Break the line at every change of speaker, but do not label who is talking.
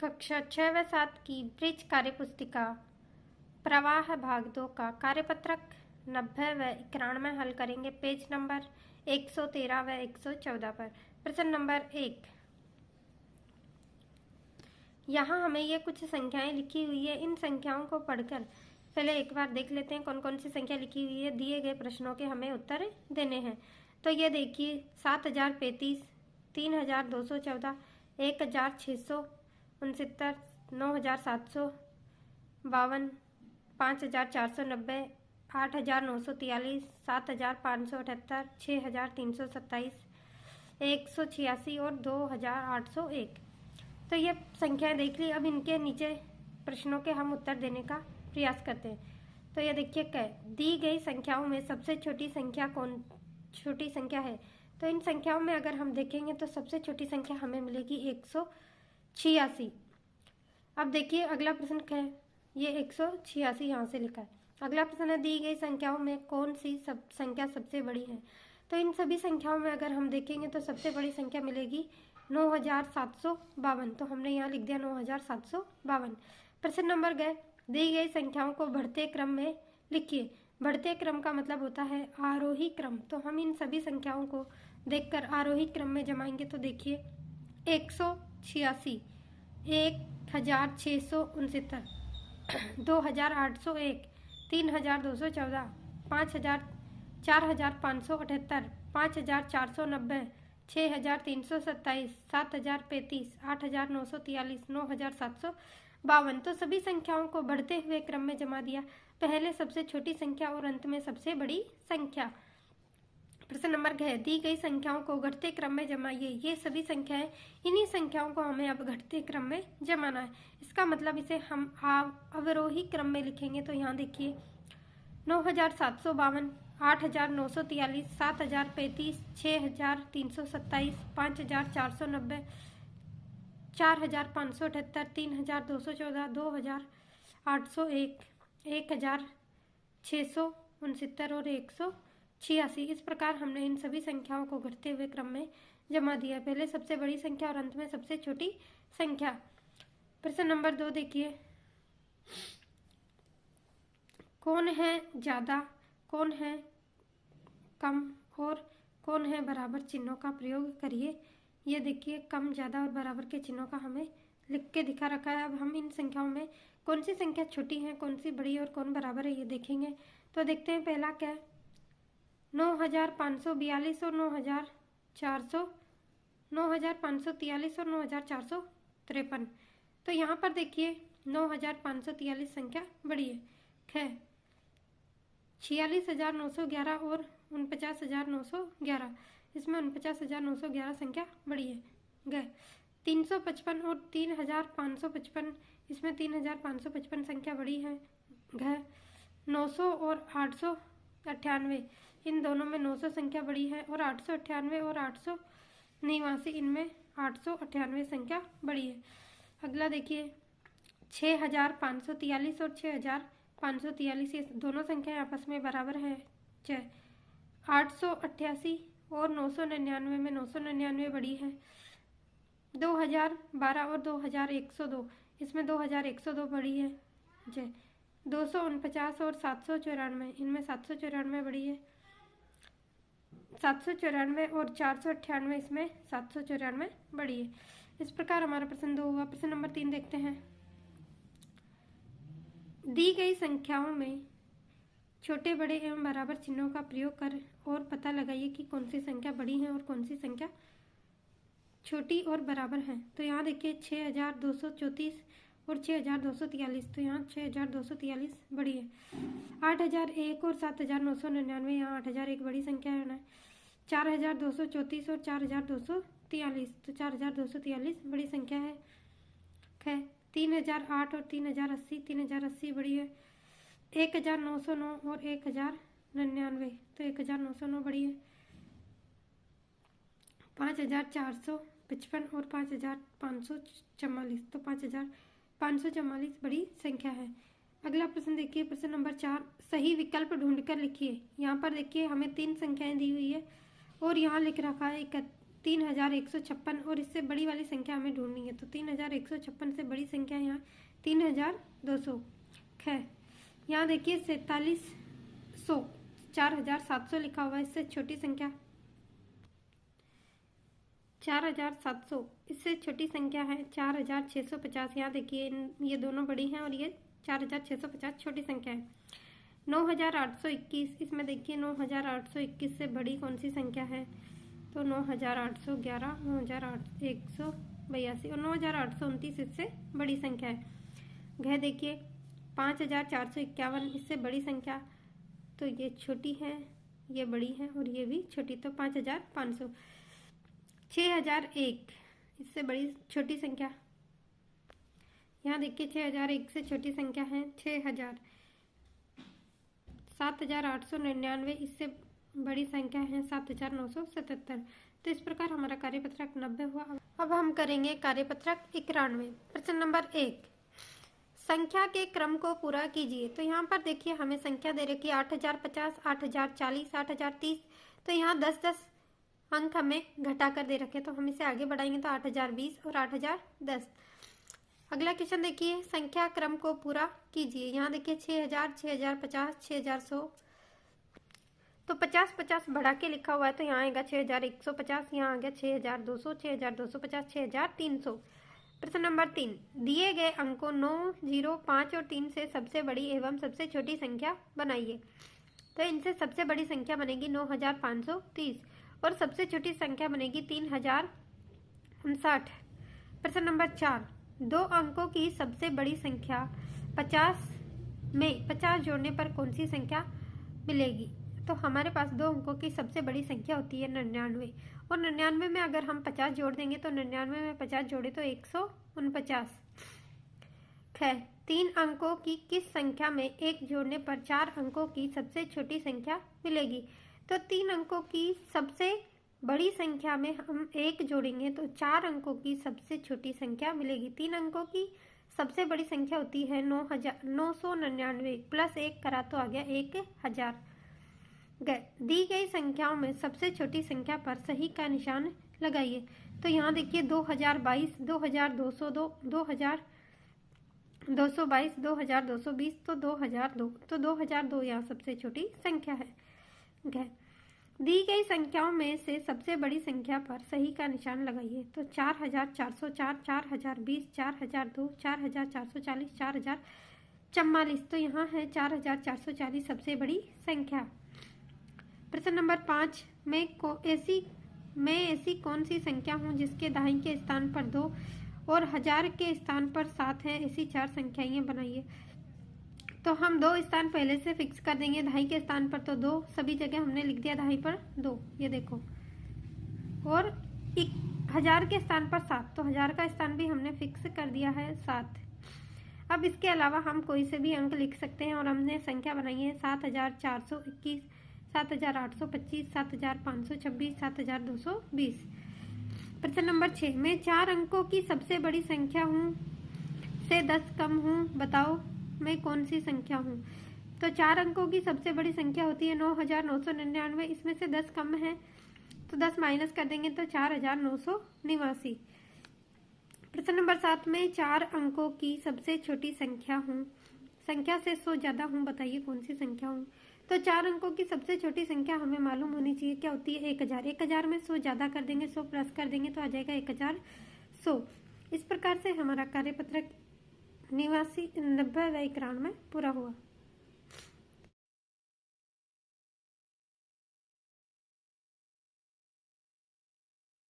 कक्षा 6 व 7 की ब्रिज कार्यपुस्तिका प्रवाह भाग 2 का कार्यपत्रक 90 व 91 हल करेंगे पेज नंबर 113 व 114 पर। प्रश्न नंबर 1, यहाँ हमें ये कुछ संख्याएं लिखी हुई है। इन संख्याओं को पढ़कर पहले एक बार देख लेते हैं कौन कौन सी संख्या लिखी हुई है। दिए गए प्रश्नों के हमें उत्तर देने हैं। तो ये देखिए 7035, 3214, 1669, 9752, 5490, 8943, 7578, 6327, 186 और 2801। तो ये संख्याएं देख ली। अब इनके नीचे प्रश्नों के हम उत्तर देने का प्रयास करते हैं। तो ये देखिए क्या दी गई संख्याओं में सबसे छोटी संख्या है। तो इन संख्याओं में अगर हम देखेंगे तो सबसे छोटी संख्या हमें मिलेगी 186। अब देखिए अगला प्रश्न क्या है, ये 186 यहाँ से लिखा है। अगला प्रश्न है दी गई संख्याओं में कौन सी संख्या सबसे बड़ी है। तो इन सभी संख्याओं में अगर हम देखेंगे तो सबसे बड़ी संख्या मिलेगी 9752। तो हमने यहाँ लिख दिया 9752। प्रश्न नंबर गए दी गई संख्याओं को बढ़ते क्रम में लिखिए। बढ़ते क्रम का मतलब होता है आरोही क्रम। तो हम इन सभी संख्याओं को देखकर आरोही क्रम में जमाएंगे। तो देखिए 186, 1669, 2801, 3214, 4578, 5490, 6327, 7035, 8943, 9752। तो सभी संख्याओं को बढ़ते हुए क्रम में जमा दिया। पहले सबसे छोटी संख्या और अंत में सबसे बड़ी संख्या। प्रश्न नंबर है दी गई संख्याओं को घटते क्रम में जमाइए। ये सभी संख्याएं, इन्हीं संख्याओं को हमें अब घटते क्रम में जमाना है। इसका मतलब इसे हम अवरोही क्रम में लिखेंगे। तो यहाँ देखिए 9752, 8943, 7035, 6327, 5490, 4578, 3214, 2801, 1669 और 186। इस प्रकार हमने इन सभी संख्याओं को घटते हुए क्रम में जमा दिया। पहले सबसे बड़ी संख्या और अंत में सबसे छोटी संख्या। प्रश्न नंबर 2 देखिए कौन है ज्यादा, कौन है कम और कौन है बराबर चिन्हों का प्रयोग करिए। ये देखिए कम, ज्यादा और बराबर के चिन्हों का हमें लिख के दिखा रखा है। अब हम इन संख्याओं में कौन सी संख्या छोटी है, कौन सी बड़ी और कौन बराबर है ये देखेंगे। तो देखते हैं पहला क्या है 9542 और 9400, 9543 और 9453। तो यहाँ पर देखिए 9543 संख्या बड़ी है। 46911 और 49911, इसमें 49911 संख्या बड़ी है। 355 और 3555, इसमें 3555 संख्या बड़ी है। 900 और 898, इन दोनों में 900 संख्या बड़ी है। और 898 और 889, इनमें 898 संख्या बड़ी है। अगला देखिए 6543 और 6543, ये दोनों संख्याएं आपस में बराबर है। 888 और 999 में 999 बड़ी है। 2012 और 2102, इसमें 2102 बड़ी है। 249 और 794, इनमें 794 बड़ी है। 794 और 498, इसमें 794 बड़ी है। इस प्रकार हमारा प्रश्न 2 हुआ। प्रश्न नंबर 3 देखते हैं दी गई संख्याओं में छोटे, बड़े एवं बराबर चिन्हों का प्रयोग कर और पता लगाइए कि कौन सी संख्या बड़ी है और कौन सी संख्या छोटी और बराबर है। तो यहाँ देखिए 6234 और 6243, तो यहाँ 6243 बड़ी है। 8001 और 7999, यहाँ 8001 बड़ी संख्या है। 4234 और 4243, तो 4243 बड़ी संख्या है। 3008 और 3080, 3080 बड़ी है। 1909 और 1099, तो 1909 बड़ी है। 5455 और 5544, तो 5544 बड़ी संख्या है। अगला प्रश्न देखिए प्रश्न नंबर 4, सही विकल्प ढूंढकर लिखिए। यहाँ पर देखिए हमें 3 संख्याएं दी हुई है और यहाँ लिख रखा है 3156 और इससे बड़ी वाली संख्या हमें ढूंढनी है। तो 3156 से बड़ी संख्या यहाँ 3200। खैर यहाँ देखिए 4700, 4700 लिखा हुआ है। इससे छोटी संख्या 4700, इससे छोटी संख्या है 4650। यहाँ देखिए ये दोनों बड़ी हैं और ये 4650 छोटी संख्या है। 9821, इसमें देखिए 9821 से बड़ी कौन सी संख्या है? तो 9811, 9182 और 9829 इससे बड़ी संख्या है। घ देखिए 5451, इससे बड़ी संख्या, तो ये छोटी है, ये बड़ी है और ये भी छोटी, तो 5500। 6001, इससे बड़ी छोटी संख्या, यहाँ देखिए 6001 से छोटी संख्या है 6000। 7899, इससे बड़ी संख्या है 7977। तो इस प्रकार हमारा कार्यपत्रक 90 हुआ। अब हम करेंगे कार्यपत्रक 91। प्रश्न नंबर 1, संख्या के क्रम को पूरा कीजिए। तो यहाँ पर देखिए हमें संख्या दे रखी है 8050, 8040, 8030। तो यहाँ 10-10 अंक हमें घटा कर दे रखे, तो हम इसे आगे बढ़ाएंगे तो 8020 और 8010। अगला क्वेश्चन देखिए, संख्या क्रम को पूरा कीजिए। यहाँ देखिए 6000, 6050, 6100। तो 50-50 बढ़ा के लिखा हुआ है, तो यहाँ आएगा 6150, यहाँ आ गया 6200, 6250, 6300। प्रश्न नंबर 3, दिए गए अंकों 9, 0, 5 और 3 से सबसे बड़ी एवं सबसे छोटी संख्या बनाइए। तो इनसे सबसे बड़ी संख्या बनेगी 9530 और सबसे छोटी संख्या बनेगी 3059। प्रश्न नंबर 4, दो अंकों की सबसे बड़ी संख्या 50 में 50 जोड़ने पर कौन सी संख्या मिलेगी? तो हमारे पास दो अंकों की सबसे बड़ी संख्या होती है 99 और 99 में अगर हम 50 जोड़ देंगे तो 99 में 50 जोड़े तो 149। खैर 3 अंकों की किस संख्या में 1 जोड़ने पर 4 अंकों की सबसे छोटी संख्या मिलेगी? तो 3 अंकों की सबसे बड़ी संख्या में हम 1 जोड़ेंगे तो 4 अंकों की सबसे छोटी संख्या मिलेगी। 3 अंकों की सबसे बड़ी संख्या होती है 999 प्लस 1 करा तो आ गया 1000। दी गई संख्याओं में सबसे छोटी संख्या पर सही का निशान लगाइए। तो यहाँ देखिए 2022, 2202, 2222, 2220 तो 2002। तो 2002 यहाँ सबसे छोटी संख्या है। दी गई संख्याओं में से सबसे बड़ी संख्या पर सही का निशान लगाइए। तो 4404, 4020, 4002, 4440, 4044। तो यहाँ है 4440 सबसे बड़ी संख्या। प्रश्न नंबर 5, मैं ऐसी कौन सी संख्या हूँ जिसके दहाई के स्थान पर 2 और 1000 के स्थान पर 7 है? ऐसी 4 संख्याएं बनाइए। तो हम 2 स्थान पहले से फिक्स कर देंगे। दहाई के स्थान पर तो 2, सभी जगह हमने लिख दिया दहाई पर 2, ये देखो। और 1000 के स्थान पर 7, तो 1000 का स्थान भी हमने फिक्स कर दिया है 7। अब इसके अलावा हम कोई से भी अंक लिख सकते हैं और हमने संख्या बनाई है 7421, 7825, 7526, 7220। प्रश्न नंबर 6, मैं 4 अंकों की सबसे बड़ी संख्या हूँ से 10 कम हूँ, बताओ मैं कौन सी संख्या हूँ? तो 4 अंकों की सबसे बड़ी संख्या होती है 9999, इसमें से 10 कम है तो 10 माइनस कर देंगे तो 4989। प्रश्न नंबर 7, में 4 अंकों की सबसे छोटी संख्या हूँ, संख्या से 100 ज्यादा हूँ, बताइए कौन सी संख्या हूँ? तो 4 अंकों की सबसे छोटी संख्या हमें मालूम होनी चाहिए, क्या होती है? 1000। 1000 में 100 ज्यादा कर देंगे, 100 प्लस कर देंगे तो आ जाएगा 1100। इस प्रकार से हमारा कार्यपत्रक 89, 90 व 91 पूरा हुआ।